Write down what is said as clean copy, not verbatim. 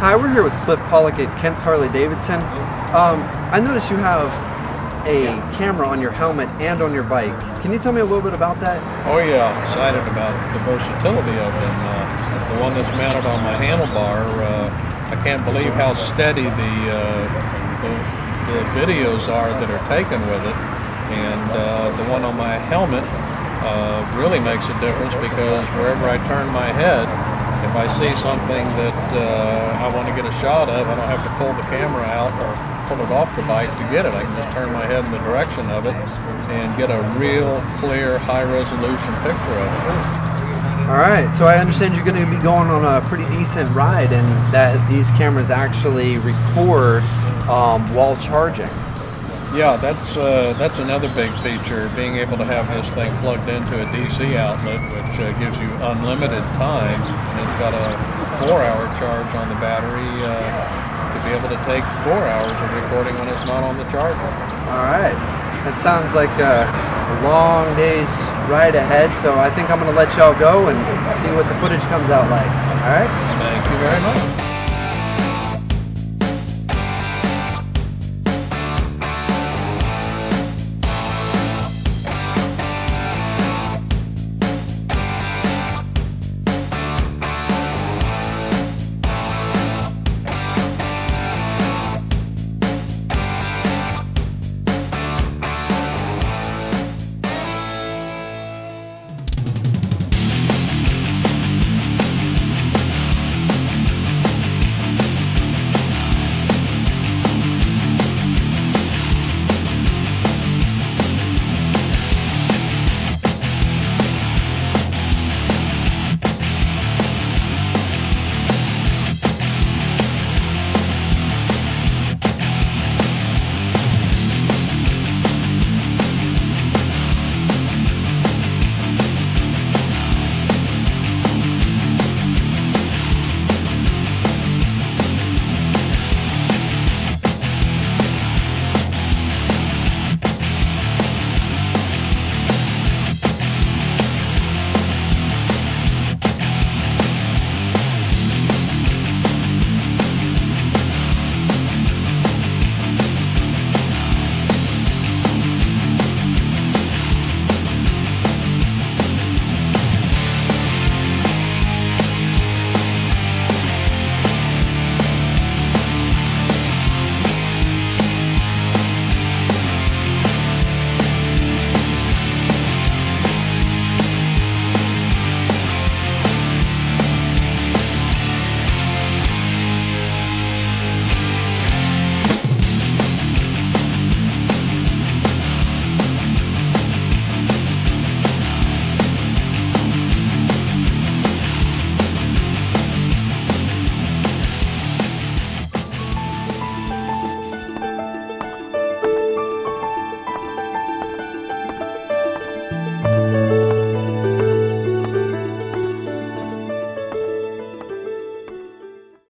Hi, we're here with Cliff Pollock at Kent's Harley-Davidson. I noticed you have a camera on your helmet and on your bike. Can you tell me a little bit about that? Oh yeah, I'm excited about the versatility of them. The one that's mounted on my handlebar, I can't believe how steady the videos are that are taken with it. And the one on my helmet really makes a difference because wherever I turn my head, if I see something that I want to get a shot of, I don't have to pull the camera out or pull it off the bike to get it. I can just turn my head in the direction of it and get a real clear, high-resolution picture of it. All right, so I understand you're going to be going on a pretty decent ride and that these cameras actually record while charging. Yeah, that's another big feature, being able to have this thing plugged into a DC outlet, which gives you unlimited time. And it's got a 4-hour charge on the battery to be able to take 4 hours of recording when it's not on the charger. All right, that sounds like a long day's ride ahead, so I think I'm going to let y'all go and see what the footage comes out like. All right? Thank you very much.